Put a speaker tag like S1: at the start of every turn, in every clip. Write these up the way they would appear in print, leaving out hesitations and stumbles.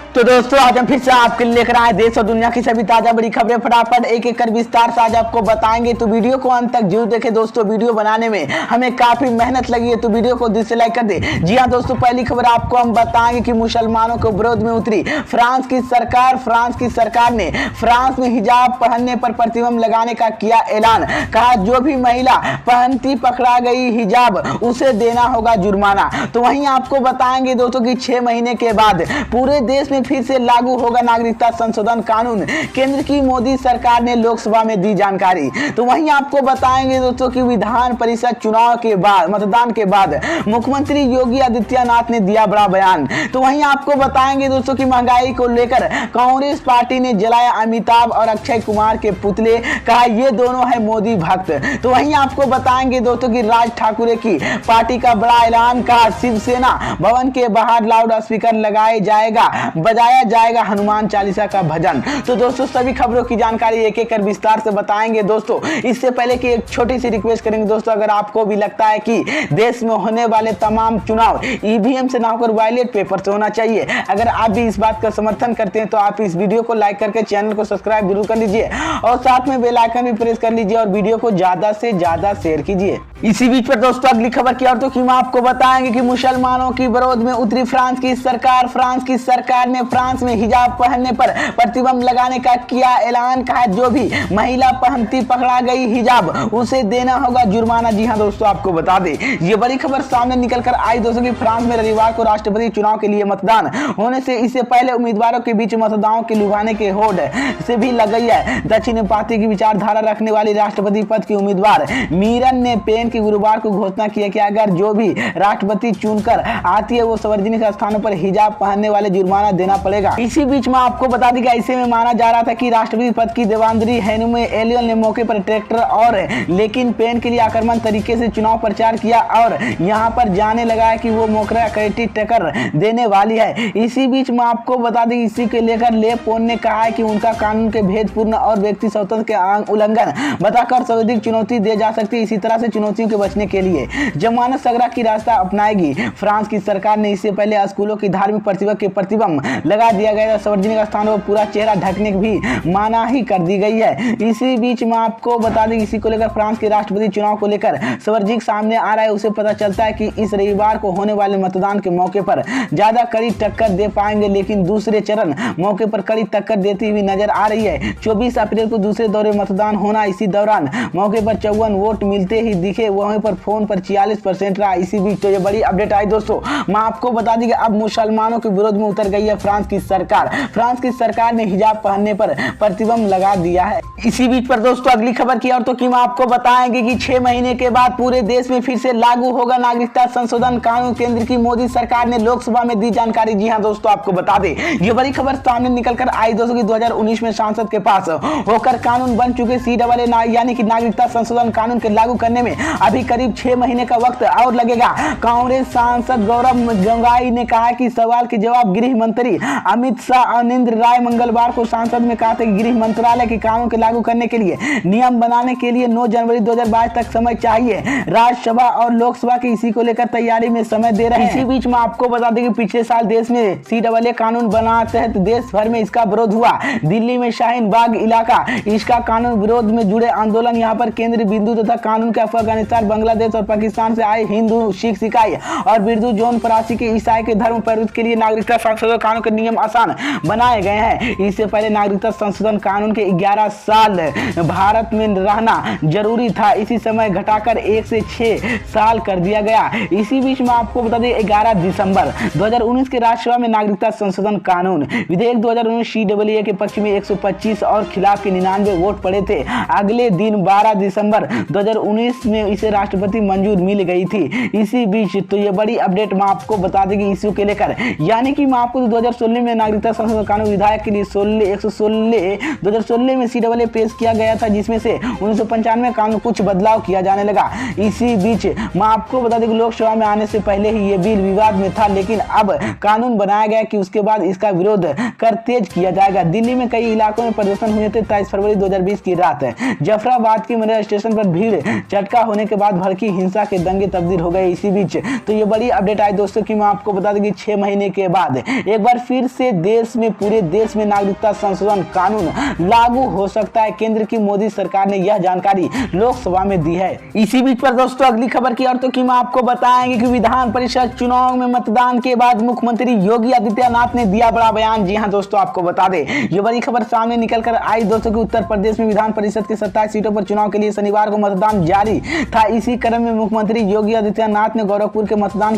S1: तो दोस्तों आज हम फिर से आपके लिए लेकर आए देश और दुनिया की सभी ताजा बड़ी खबरें फटाफट एक एक कर विस्तार से आज आपको बताएंगे। तो वीडियो को अंत तक जरूर देखें दोस्तों। वीडियो बनाने में हमें काफी मेहनत लगी है, तो वीडियो को दिल से लाइक कर दे। जी हाँ दोस्तों, पहली खबर आपको हम बताएंगे कि मुसलमानों के विरोध में उतरी फ्रांस की सरकार ने फ्रांस में हिजाब पहनने पर प्रतिबंध लगाने का किया ऐलान। कहा जो भी महिला पहनती पकड़ा गई हिजाब उसे देना होगा जुर्माना। तो वहीं आपको बताएंगे दोस्तों कि 6 महीने के बाद पूरे देश में फिर से लागू होगा नागरिकता संशोधन कानून। केंद्र की मोदी सरकार ने लोकसभा में दी जानकारी। तो वहीं आपको बताएंगे दोस्तों कि विधान परिषद चुनाव के बाद मतदान के बाद मुख्यमंत्री योगी आदित्यनाथ ने दिया बड़ा बयान। तो वहीं आपको बताएंगे दोस्तों कि महंगाई को लेकर कांग्रेस पार्टी ने जलाया अमिताभ और अक्षय कुमार के पुतले। कहा ये दोनों है मोदी भक्त। तो वहीं आपको बताएंगे दोस्तों कि राज ठाकरे की पार्टी का बड़ा ऐलान। कहा शिवसेना भवन के बाहर लाउड स्पीकर लगाए बजाया जाएगा हनुमान चालीसा का भजन। तो दोस्तों सभी खबरों की जानकारी एक एक कर विस्तार से बताएंगे दोस्तों। इससे पहले कि एक छोटी सी रिक्वेस्ट करेंगे दोस्तों, अगर आपको भी लगता है कि देश में होने वाले तमाम चुनाव ईवीएम से ना होकर बैलेट पेपर से होना चाहिए, अगर आप भी इस बात का समर्थन करते हैं तो आप इस वीडियो को लाइक करके चैनल को सब्सक्राइब जरूर कर लीजिए और साथ में बेल आइकन भी प्रेस कर लीजिए और वीडियो को ज्यादा से ज्यादा शेयर कीजिए। इसी बीच पर दोस्तों अगली खबर की और तो कि आपको बताएंगे कि मुसलमानों की विरोध में उतरी फ्रांस की सरकार ने फ्रांस में हिजाब पहनने पर प्रतिबंध लगाने का किया ऐलान। कहा जो भी महिला पहनती पकड़ा गई हिजाब उसे देना होगा जुर्माना। जी हां दोस्तों, आपको बता दें ये बड़ी खबर सामने निकल कर आई दोस्तों कि फ्रांस में रविवार को राष्ट्रपति चुनाव के लिए मतदान होने से इससे पहले उम्मीदवारों के बीच मतदाताओं के लुभाने के होड़ से भी लग गई है। दक्षिण पार्टी की विचारधारा रखने वाली राष्ट्रपति पद की उम्मीदवार मीरन ने पेन की गुरुवार को घोषणा किया कि अगर जो भी राष्ट्रपति चुनकर आती है वो सार्वजनिक स्थानों पर हिजाब पहनने वाले जुर्माना देना पड़ेगा। इसी बीच में आपको बता दें कि ऐसे में माना जा रहा था कि राष्ट्रपति पद की देवेंद्री हेनुमे एलियल ने मौके पर ट्रैक्टर और लेकिन पेन के लिए आक्रामक तरीके से चुनाव प्रचार किया और यहां पर जाने लगा कि वो मोकरा कैटी टक्कर देने वाली है। इसी बीच में आपको बता दें इसी के लेकर ले पोन ने कहा है कि उनका कानून के भेदपूर्ण और व्यक्ति स्वतंत्र के उल्लंघन बताकर सर्वाधिक चुनौती दी जा सकती है। इसी तरह से चुनौतियों के बचने के लिए जमानत सगरा की रास्ता अपनाएगी। फ्रांस की सरकार ने इससे पहले स्कूलों की धार्मिक प्रतिभा के प्रतिबंध लगा दिया गया। सार्वजनिक स्थानों पर पूरा चेहरा ढकने की भी माना ही कर दी गई है। इसी बीच में आपको बता दें इसी को लेकर फ्रांस के राष्ट्रपति चुनाव को लेकर सार्वजनिक सामने आ रहा है। उसे पता चलता है कि इस रविवार को होने वाले मतदान के मौके पर ज्यादा कड़ी टक्कर दे पाएंगे, लेकिन दूसरे चरण मौके पर कड़ी टक्कर देती हुई नजर आ रही है। 24 अप्रैल को दूसरे दौरे मतदान होना, इसी दौरान मौके पर 54 वोट मिलते ही दिखे, वहीं पर फोन पर 46% रहा। इसी बीच तो ये बड़ी अपडेट आई दोस्तों। मैं आपको बता दें कि अब मुसलमानों के विरोध में उतर गई है फ्रांस की सरकार ने हिजाब पहनने पर प्रतिबंध लगा दिया है। इसी बीच पर दोस्तों अगली खबर की और तो कि आपको बताएंगे कि 6 महीने के बाद पूरे देश में फिर से लागू होगा नागरिकता संशोधन कानून। केंद्र की मोदी सरकार ने लोकसभा में दी जानकारी। जी हां दोस्तों, आपको बता दें ये बड़ी खबर सामने निकल कर आई दोस्तों कि 2019 में सांसद के पास होकर कानून बन चुके CAA यानी कि नागरिकता संशोधन कानून के लागू करने में अभी करीब 6 महीने का वक्त और लगेगा। कांग्रेस सांसद गौरव गंगाई ने कहा कि सवाल के जवाब गृह मंत्री अमित शाह और नितेंद्र राय मंगलवार को संसद में कहा था कि गृह मंत्रालय के कानून के लागू करने के लिए नियम बनाने के लिए 9 जनवरी 2022 तक समय चाहिए। राज्यसभा और लोकसभा की इसी को लेकर तैयारी में समय दे रहे हैं। इसी बीच में आपको बता दें कि पिछले साल देश में CAA कानून बना तहत देश भर में इसका विरोध हुआ। दिल्ली में शाहीन बाग इलाका इसका कानून विरोध में जुड़े आंदोलन यहाँ पर केंद्रीय बिंदु तथा कानून के अफगानिस्तान, बांग्लादेश और पाकिस्तान से आए हिंदू, सिख, ईसाई और बिरजू जौन परासी के ईसाई के धर्म प्रवृत्ति के लिए नागरिकता संशोधन कानून के नियम आसान बनाए गए हैं। इससे पहले नागरिकता संशोधन कानून के 11 साल भारत में रहना जरूरी था, इसी समय घटाकर 1 से 6 साल कर दिया गया। इसी बीच में आपको बता दें 11 दिसंबर 2019 के राज्यसभा में नागरिकता संशोधन कानून विधेयक 2019 CAA के पक्ष में 125 और खिलाफ के 99 वोट पड़े थे। अगले दिन 12 दिसंबर 2019 में इसे राष्ट्रपति मंजूर मिल गई थी। इसी बीच तो ये बड़ी अपडेट मैं आपको बता देंगे इश्यू के लेकर, यानी कि मैं आपको 2016 में नागरिकता संशोधन कानून विधायक के लिए 116 2016 में CAA पेश किया गया था, जिसमें से 1995 कानून में कुछ बदलाव किया जाने लगा। इसी बीच मैं आपको बता दें कि लोकसभा में आने से पहले ही ये बिल विवाद में था, लेकिन अब कानून बनाया गया कि उसके बाद इसका विरोध कर तेज किया जाएगा। दिल्ली में कई इलाकों में प्रदर्शन हुए थे। 23 फरवरी 2020 की रात जफराबाद की मरेरा स्टेशन पर भीड़ चटका होने के बाद भड़की हिंसा के दंगे तब्दील हो गए। इसी बीच तो ये बड़ी अपडेट आई दोस्तों कि मैं आपको बता दें कि 6 महीने के बाद एक बार फिर से पूरे देश में नागरिकता संशोधन कानून लागू हो सकता है। केंद्र की मोदी सरकार ने यह जानकारी लोकसभा में दी है। इसी बीच पर दोस्तों अगली खबर की और तो कि मैं आपको बताएंगे कि विधान परिषद चुनाव में मतदान के बाद मुख्यमंत्री योगी आदित्यनाथ ने दिया बड़ा बयान। जी हां दोस्तों, आपको बता दें ये बड़ी खबर सामने निकल कर आई दोस्तों कि उत्तर प्रदेश में विधान परिषद की 27 सीटों पर चुनाव के लिए शनिवार को मतदान जारी था। इसी क्रम में मुख्यमंत्री योगी आदित्यनाथ ने गोरखपुर के मतदान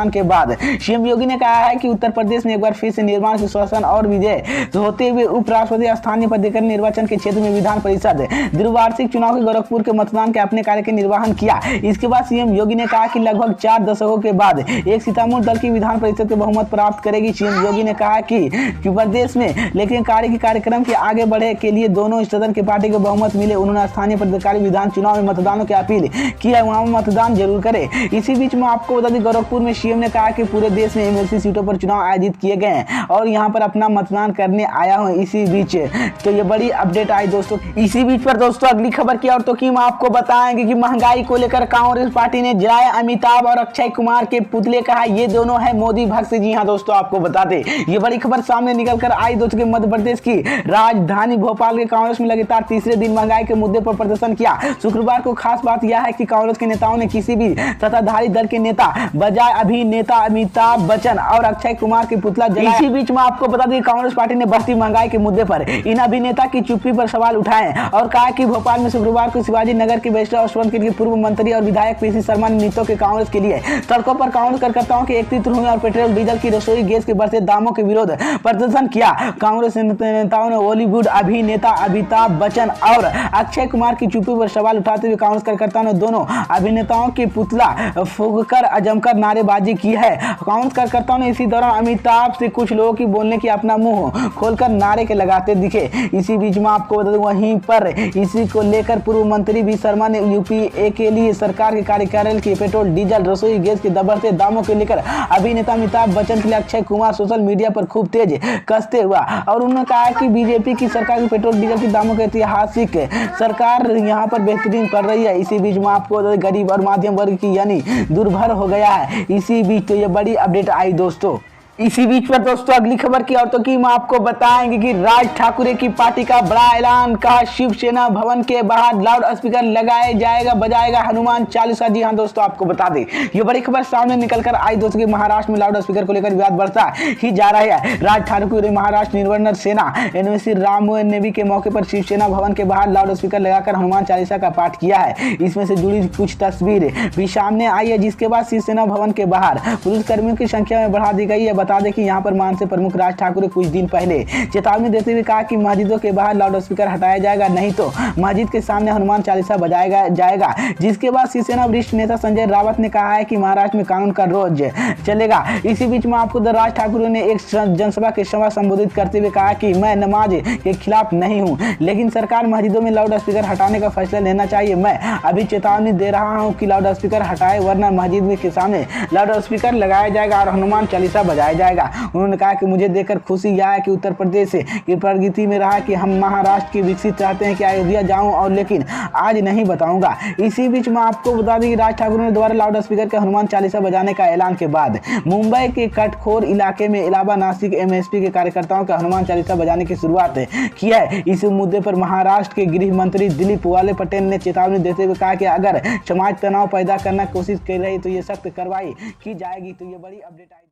S1: के बाद सीएम योगी ने कहा है कि उत्तर प्रदेश में एक बार फिर से निर्माण सुशासन और विजय होते हुए उपराष्ट्रपति स्थानीय पदाधिकारी निर्वाचन के क्षेत्र में विधान परिषद द्विवार्षिक चुनाव के गोरखपुर के मतदान के अपने कार्य के निर्वहन किया। इसके बाद सीएम योगी ने कहा कि लगभग 4 दशकों के बाद एक सीतामढ़ी दल की विधान परिषद के बहुमत प्राप्त करेगी। सीएम योगी ने कहा कि प्रदेश में लेकिन कार्यक्रम के आगे बढ़े के लिए दोनों सदन की पार्टी को बहुमत मिले। उन्होंने स्थानीय पदाधिकारी विधान चुनाव में मतदानों की अपील की है, वहां मतदान जरूर करे। इसी बीच में आपको बता दें गोरखपुर में सीएम ने कहा कि पूरे देश में एमएलसी सीटों पर चुनाव आयोजित किए गए हैं और यहां पर अपना मतदान करने आया हूं। इसी बीच तो ये बड़ी अपडेट आई दोस्तों। इसी बीच पर दोस्तों अगली खबर की और तो कि हम आपको बताएंगे कि महंगाई को लेकर कांग्रेस पार्टी ने जलाए अमिताभ और अक्षय कुमार के पुतले। कहा ये दोनों है मोदी भक्त। जी हां दोस्तों, आपको बता दें ये बड़ी खबर सामने निकल कर आई दोस्तों कि मध्य प्रदेश की राजधानी भोपाल के कांग्रेस में लगातार तीसरे दिन महंगाई के मुद्दे पर प्रदर्शन किया। शुक्रवार को खास बात यह है कि कांग्रेस के नेताओं ने किसी भी सत्ताधारी दल के नेता बजाय अभिनेता अमिताभ बच्चन और अक्षय कुमार के पुतला जलाया। इसी बीच में आपको बता दें कांग्रेस पार्टी ने बढ़ती महंगाई के मुद्दे पर इन अभिनेता की चुप्पी पर सवाल उठाए और कहा कि भोपाल में शुक्रवार को शिवाजी नगर के बैरिस्टर यशवंत के पूर्व मंत्री और विधायक पीसी शर्मा ने नेताओं के कांग्रेस के लिए सड़कों पर कांग्रेस कार्यकर्ताओं के एकत्रित हुए और पेट्रोल डीजल की रसोई गैस के बढ़ते दामों के विरोध प्रदर्शन किया। कांग्रेस नेताओं ने बॉलीवुड अभिनेता अमिताभ बच्चन और अक्षय कुमार की चुप्पी पर सवाल उठाते हुए कांग्रेस कार्यकर्ताओं ने दोनों अभिनेताओं के पुतला फूंककर जमकर नारेबाजी की है। कांग्रेस कार्यकर्ताओं ने इसी दौरान अमिताभ से कुछ लोगों की बोलने की अपना मुंह खोलकर नारे के लगाते दिखे। इसी बीच में आपको बता दूं वहीं पर इसी को लेकर पूर्व मंत्री वी शर्मा ने यूपीए के लिए सरकार के कार्यकाल के पेट्रोल डीजल रसोई गैस के बढ़ते दामों को लेकर अभिनेता अमिताभ बच्चन के लिए अक्षय कुमार सोशल मीडिया पर खूब तेज कसते हुआ और उन्होंने कहा कि बीजेपी की सरकार के पेट्रोल डीजल के दामों के ऐतिहासिक सरकार यहाँ पर बेहतरीन कर रही है। इसी बीच में आपको गरीब और मध्यम वर्ग की यानी दुर्भर हो गया है। इसी बीच तो ये बड़ी अपडेट आई दोस्तों। इसी बीच पर दोस्तों अगली खबर की और तो कि हम आपको बताएंगे कि राज ठाकरे की पार्टी का बड़ा ऐलान। कहा शिवसेना भवन के बाहर लाउड स्पीकर लगाया जाएगा, बजाएगा हनुमान चालीसा। जी हां दोस्तों, आपको बता दें ये बड़ी खबर सामने निकल कर आई दोस्तों कि महाराष्ट्र में लाउड स्पीकर को लेकर विवाद बढ़ता ही जा रहा है। राज ठाकरे महाराष्ट्र निर्वर्णन सेना एनवीसी राम नेवी के मौके पर शिवसेना भवन के बाहर लाउड स्पीकर लगाकर हनुमान चालीसा का पाठ किया है। इसमें से जुड़ी कुछ तस्वीर भी सामने आई है, जिसके बाद शिवसेना भवन के बाहर पुलिसकर्मियों की संख्या में बढ़ा दी गई है। बता दें कि यहां पर मानसे प्रमुख राज ठाकरे कुछ दिन पहले चेतावनी देते हुए कहा कि मस्जिदों के बाहर लाउड स्पीकर हटाया जाएगा, नहीं तो मस्जिद के सामने हनुमान चालीसा बजाया जाएगा। जिसके बाद शिवसेना वरिष्ठ नेता संजय रावत ने कहा है कि महाराष्ट्र में कानून का रोज चलेगा। इसी बीच में आपको राज ठाकरे ने एक जनसभा के सभा संबोधित करते हुए कहा कि मैं नमाज के खिलाफ नहीं हूं, लेकिन सरकार मस्जिदों में लाउड स्पीकर हटाने का फैसला लेना चाहिए। मैं अभी चेतावनी दे रहा हूं कि लाउड स्पीकर हटाए, वरना मस्जिद के सामने लाउड स्पीकर लगाया जाएगा और हनुमान चालीसा बजाया जाएगा। उन्होंने कहा कि मुझे देखकर खुशी यह है कि उत्तर प्रदेश की प्रगति में रहा कि हम महाराष्ट्र की विकसित चाहते हैं कि अयोध्या जाऊं और लेकिन आज नहीं बताऊंगा। इसी बीच में आपको बता दें कि राज ठाकरे ने दोबारा लाउड स्पीकर के हनुमान चालीसा बजाने का ऐलान के बाद मुंबई के कटखोर इलाके में इलाहाबाद नासिक एमएसपी के कार्यकर्ताओं का हनुमान चालीसा बजाने की शुरुआत की है। इस मुद्दे पर महाराष्ट्र के गृह मंत्री दिलीप वाले पटेल ने चेतावनी देते हुए कहा कि अगर समाज तनाव पैदा करना कोशिश कर रही तो ये सख्त कार्रवाई की जाएगी। तो ये बड़ी अपडेट आई।